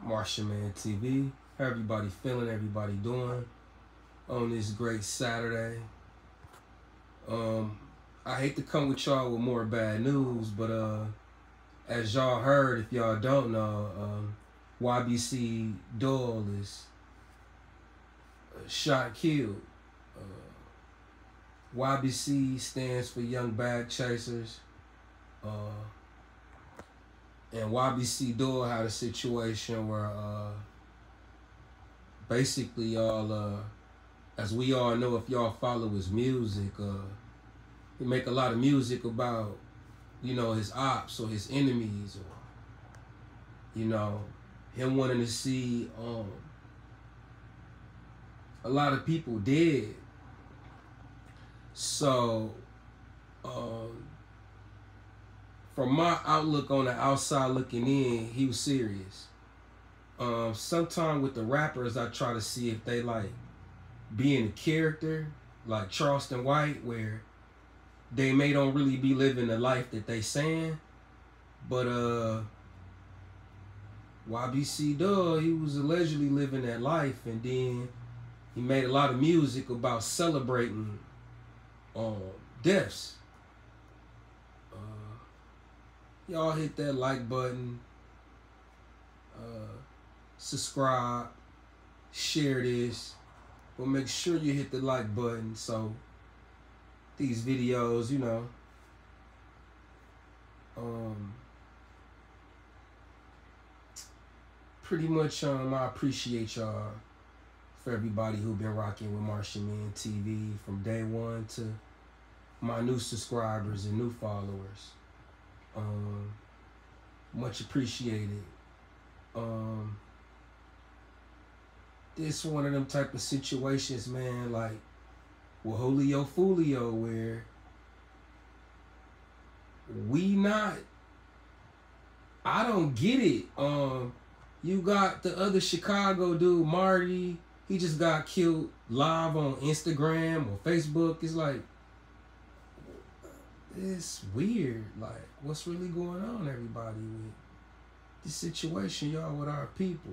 Martian Man TV. How everybody feeling? Everybody doing on this great Saturday? I hate to come with y'all with more bad news, but as y'all heard, if y'all don't know, YBC DUL is shot and killed. YBC stands for Young Bag Chasers. And YBC DUL had a situation where basically y'all, as we all know, if y'all follow his music, he make a lot of music about, you know, his ops or his enemies, or, you know, him wanting to see a lot of people dead. So, from my outlook on the outside looking in, he was serious. Sometimes with the rappers, I try to see if they like being a character, like Charleston White, where they may don't really be living the life that they saying. But YBC DUL, he was allegedly living that life, and then he made a lot of music about celebrating deaths. Y'all hit that like button, subscribe, share this, but make sure you hit the like button so these videos, you know, pretty much I appreciate y'all for everybody who been rocking with Martian Man TV from day one to my new subscribers and new followers. Much appreciated. This one of them type of situations, man, like with Julio Fulio, where I don't get it. You got the other Chicago dude, Marty, he just got killed live on Instagram or Facebook. It's like, it's weird. Like, what's really going on, everybody, with this situation, y'all, with our people?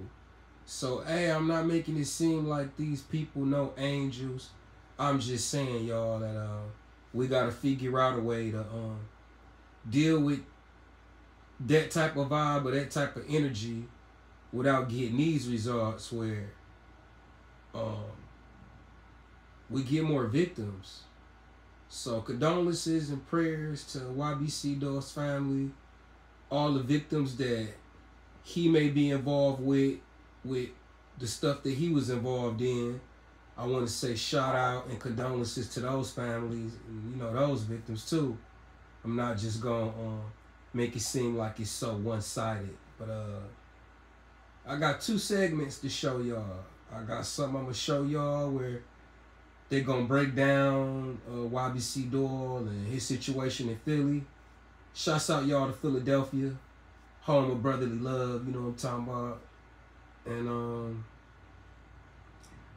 So, hey, I'm not making it seem like these people no angels. I'm just saying, y'all, that we gotta figure out a way to deal with that type of vibe or that type of energy without getting these results where we get more victims. So condolences and prayers to YBC DUL's family, all the victims that he may be involved with the stuff that he was involved in. I want to say shout out and condolences to those families and, you know, those victims too. I'm not just going to make it seem like it's so one-sided, but I got two segments to show y'all. I got something I'm going to show y'all where they're going to break down YBC DUL and his situation in Philly. Shouts out y'all to Philadelphia, home of brotherly love, you know what I'm talking about. And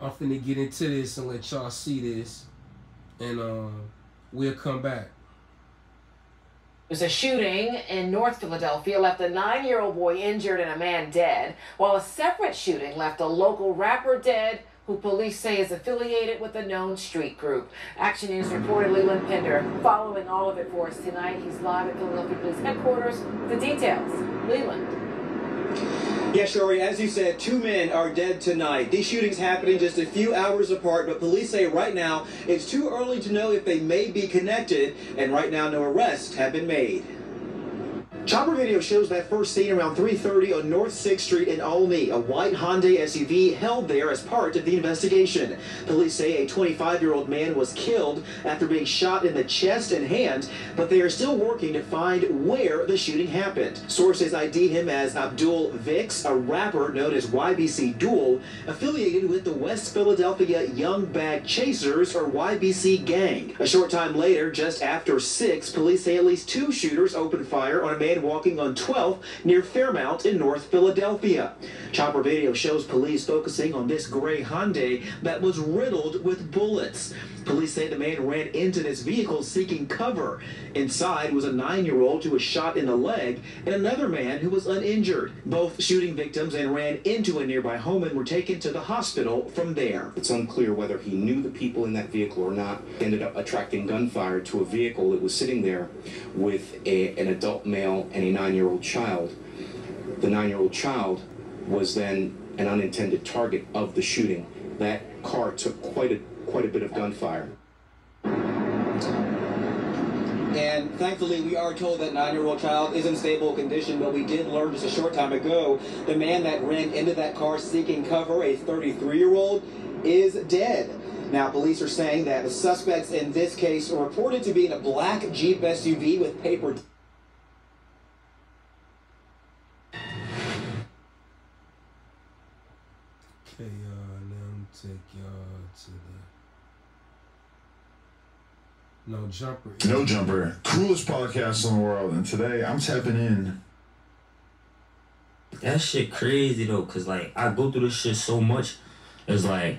I'm finna get into this and let y'all see this, and we'll come back. There's a shooting in North Philadelphia left a 9-year-old boy injured and a man dead, while a separate shooting left a local rapper dead who police say is affiliated with a known street group. Action News reporter Leland Pender following all of it for us tonight. He's live at Philadelphia Police Headquarters with the details. Leland. Yeah, Shori, as you said, 2 men are dead tonight. These shootings happening just a few hours apart, but police say right now it's too early to know if they may be connected, and right now no arrests have been made. Chopper video shows that first seen around 3:30 on North 6th Street in Olney. A white Hyundai SUV held there as part of the investigation. Police say a 25-year-old man was killed after being shot in the chest and hand, but they are still working to find where the shooting happened. Sources ID him as Abdul Vix, a rapper known as YBC DUL, affiliated with the West Philadelphia Young Bag Chasers, or YBC gang. A short time later, just after 6, police say at least 2 shooters opened fire on a man man walking on 12th near Fairmount in North Philadelphia. Chopper video shows police focusing on this gray Hyundai that was riddled with bullets. Police say the man ran into this vehicle seeking cover. Inside was a 9-year-old who was shot in the leg and another man who was uninjured. Both shooting victims and ran into a nearby home and were taken to the hospital from there. It's unclear whether he knew the people in that vehicle or not. He ended up attracting gunfire to a vehicle that was sitting there with an adult male and a 9-year-old child. The 9-year-old child was then an unintended target of the shooting. That car took quite a bit of gunfire. And thankfully, we are told that 9-year-old child is in stable condition, but we did learn just a short time ago the man that ran into that car seeking cover, a 33-year-old, is dead. Now, police are saying that the suspects in this case are reported to be in a black Jeep SUV with paper. Okay, now I'm take y'all to the No Jumper. No Jumper, coolest podcast in the world, and today I'm tapping in. That shit crazy though, cause like I go through this shit so much, it's like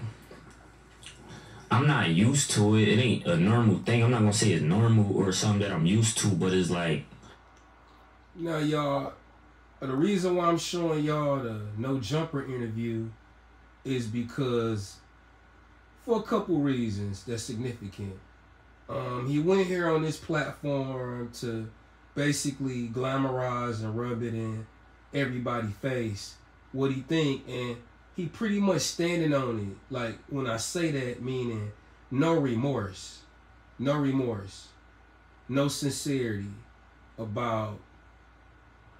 I'm not used to it. It ain't a normal thing. I'm not gonna say it's normal or something that I'm used to, but it's like. Now, y'all, the reason why I'm showing y'all the No Jumper interview is because for a couple reasons that's significant. He went here on this platform to basically glamorize and rub it in everybody's face what he think, and he pretty much standing on it. Like, when I say that, meaning no remorse, no sincerity about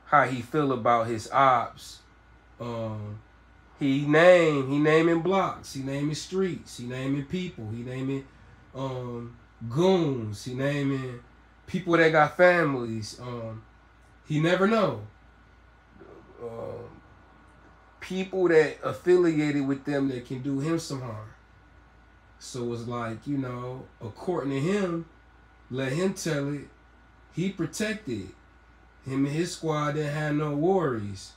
how he feel about his ops. He naming blocks, he naming streets, he naming people, he naming goons, he naming people that got families. He never know. People that affiliated with them that can do him some harm. So it's like, you know, according to him, let him tell it, he protected. Him and his squad didn't have no worries.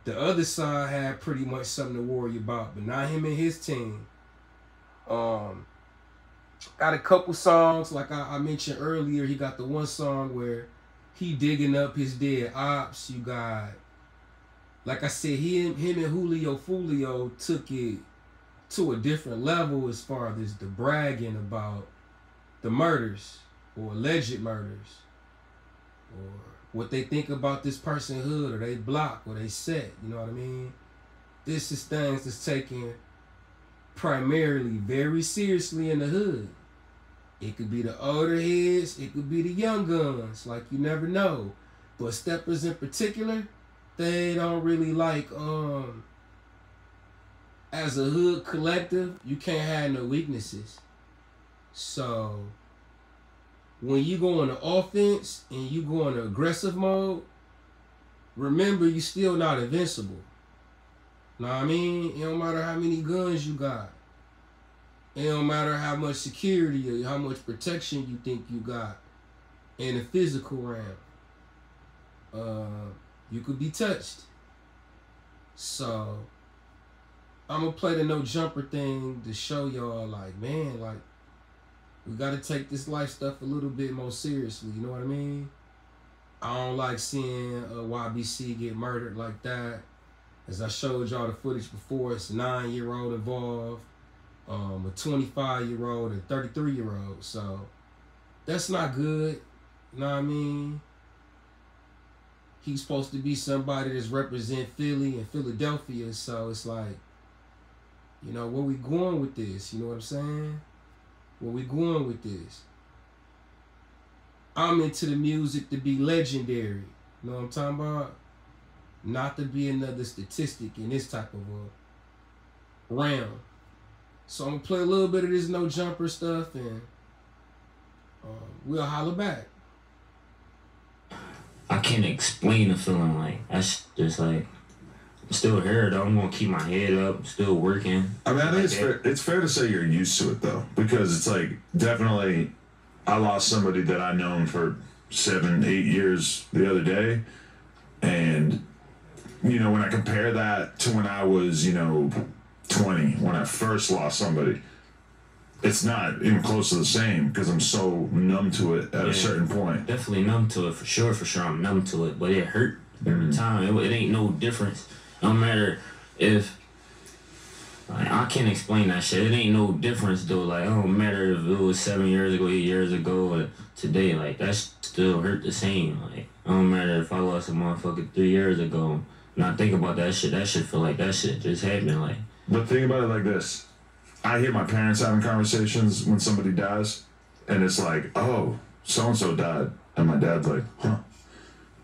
The other side had pretty much something to worry about, but not him and his team. Got a couple songs, like I mentioned earlier. He got the one song where he digging up his dead ops. You got, like I said, him and Julio took it to a different level as far as the bragging about the murders or alleged murders, or what they think about this person hood, or they block, or they set, you know what I mean? This is things that's taken primarily very seriously in the hood. It could be the older heads, it could be the young guns, like you never know. But steppers in particular, they don't really like, as a hood collective, you can't have no weaknesses. So when you go on the offense and you go into aggressive mode, remember you still not invincible. Know what I mean? It don't matter how many guns you got. It don't matter how much security or how much protection you think you got in the physical realm. You could be touched. So I'm gonna play the No Jumper thing to show y'all, like, man, like, we gotta take this life stuff a little bit more seriously, you know what I mean? I don't like seeing YBC get murdered like that. As I showed y'all the footage before, it's a 9-year-old involved, a 25-year-old and 33-year-old. So that's not good, you know what I mean? He's supposed to be somebody that's represent Philly and Philadelphia, so it's like, you know, where we going with this? You know what I'm saying? Where we going with this? I'm into the music to be legendary. You know what I'm talking about? Not to be another statistic in this type of a realm. So I'm going to play a little bit of this No Jumper stuff, and we'll holler back. I can't explain the feeling. Like, that's just like, I'm still here though. I'm gonna keep my head up, still working. I mean, I think it's fair to say you're used to it though, because it's like, definitely I lost somebody that I've known for 7, 8 years the other day. And, you know, when I compare that to when I was, you know, 20, when I first lost somebody, it's not even close to the same because I'm so numb to it at a certain point. Definitely numb to it, for sure, I'm numb to it, but it hurt every time. It ain't no difference. No matter if, like, I can't explain that shit. It ain't no difference though. Like, it don't matter if it was 7 years ago, 8 years ago, or today. Like, that still hurt the same. Like, it don't matter if I lost a motherfucker 3 years ago. And I think about that shit feel like that shit just happened. Like, but think about it like this. I hear my parents having conversations when somebody dies, and it's like, oh, so-and-so died. And my dad's like, huh,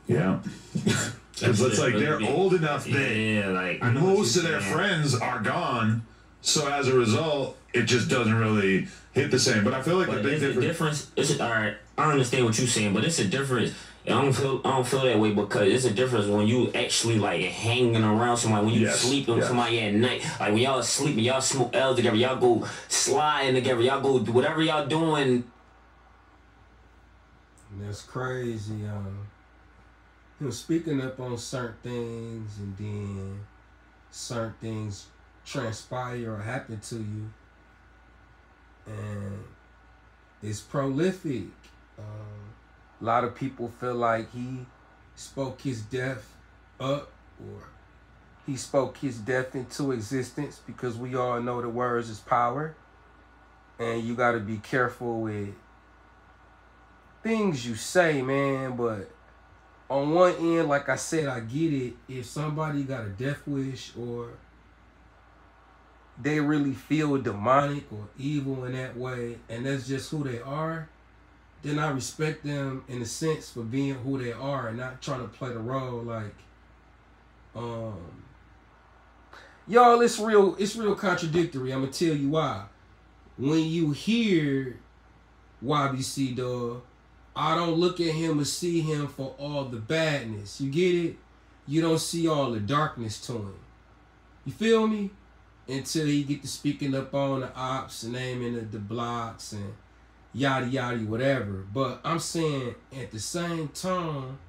yeah. Because it's like they're old enough that like, most of their friends are gone, so as a result, it just doesn't really hit the same. But I feel like the big difference. All right, I understand what you're saying, but it's a difference. I don't feel that way because it's a difference when you actually like hanging around somebody, when you sleeping with somebody at night. Like when y'all sleeping, y'all smoke L's together, y'all go sliding together, y'all go do whatever y'all doing. That's crazy. You know, speaking up on certain things and then certain things transpire or happen to you, and it's prolific. A lot of people feel like he spoke his death up, or he spoke his death into existence, because we all know the words is power, and you got to be careful with things you say, man. But on one end, like I said, I get it. If somebody got a death wish or they really feel demonic or evil in that way, and that's just who they are, then I respect them in a sense for being who they are and not trying to play the role like, y'all, it's real contradictory. I'm gonna tell you why. When you hear YBC, dog, I don't look at him or see him for all the badness. You get it? You don't see all the darkness to him. You feel me? Until he get to speaking up on the ops and naming the blocks and yada yada whatever. But I'm saying at the same time,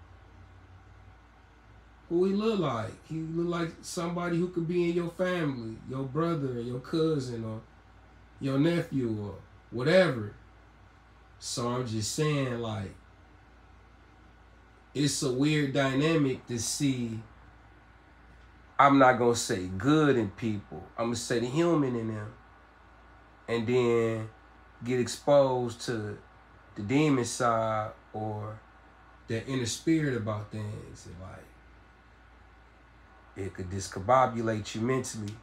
who he look like? He look like somebody who could be in your family, your brother, your cousin, or your nephew, or whatever. So I'm just saying, like, it's a weird dynamic to see. I'm not gonna say good in people. I'm gonna say the human in them, and then get exposed to the demon side or the inner spirit about things, and like it could discombobulate you mentally.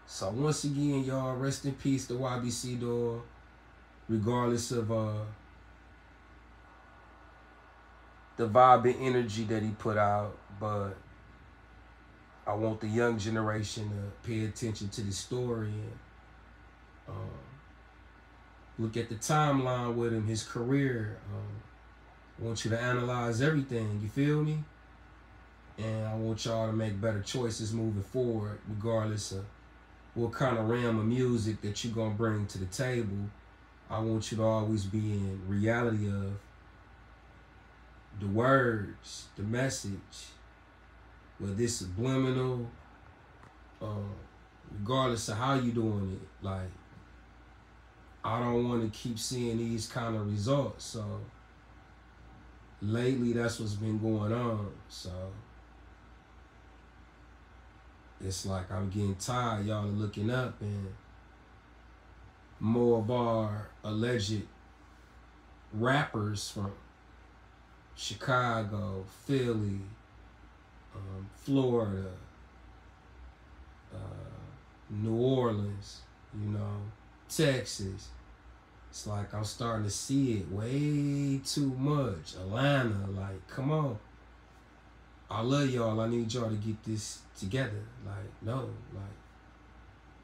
So once again, y'all, rest in peace to YBC, dog. Regardless of the vibe and energy that he put out, but I want the young generation to pay attention to the story and look at the timeline with him, his career. I want you to analyze everything, you feel me? And I want y'all to make better choices moving forward, regardless of what kind of realm of music that you're gonna bring to the table. I want you to always be in reality of the words, the message, whether it's subliminal, regardless of how you doing it. Like, I don't want to keep seeing these kind of results. So lately, that's what's been going on. So it's like I'm getting tired. Y'all are looking up, and more of our alleged rappers from Chicago, Philly, Florida, New Orleans, you know, Texas. It's like I'm starting to see it way too much. Atlanta, like, come on. I love y'all. I need y'all to get this together. Like, no, like,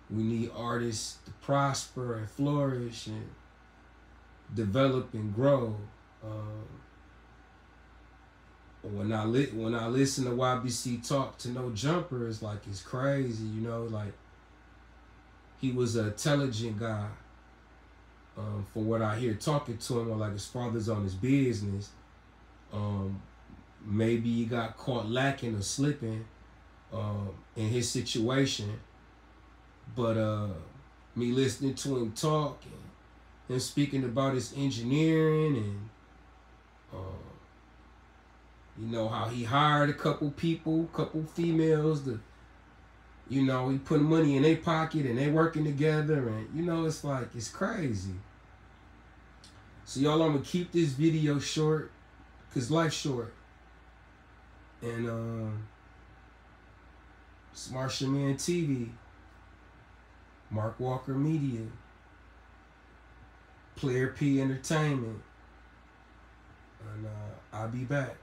we need artists to prosper and flourish and develop and grow. When I listen to YBC talk to No Jumper, it's like it's crazy, you know, like he was an intelligent guy. From what I hear talking to him, or like his father's on his business, maybe he got caught lacking or slipping in his situation. But me listening to him talk and him speaking about his engineering and you know how he hired a couple people, couple females to, you know, he put money in their pocket and they working together, and you know, it's like, it's crazy. So y'all, I'm gonna keep this video short, cause life's short. And Smart Shaman TV, Mark Walker Media, Player P Entertainment, and I'll be back.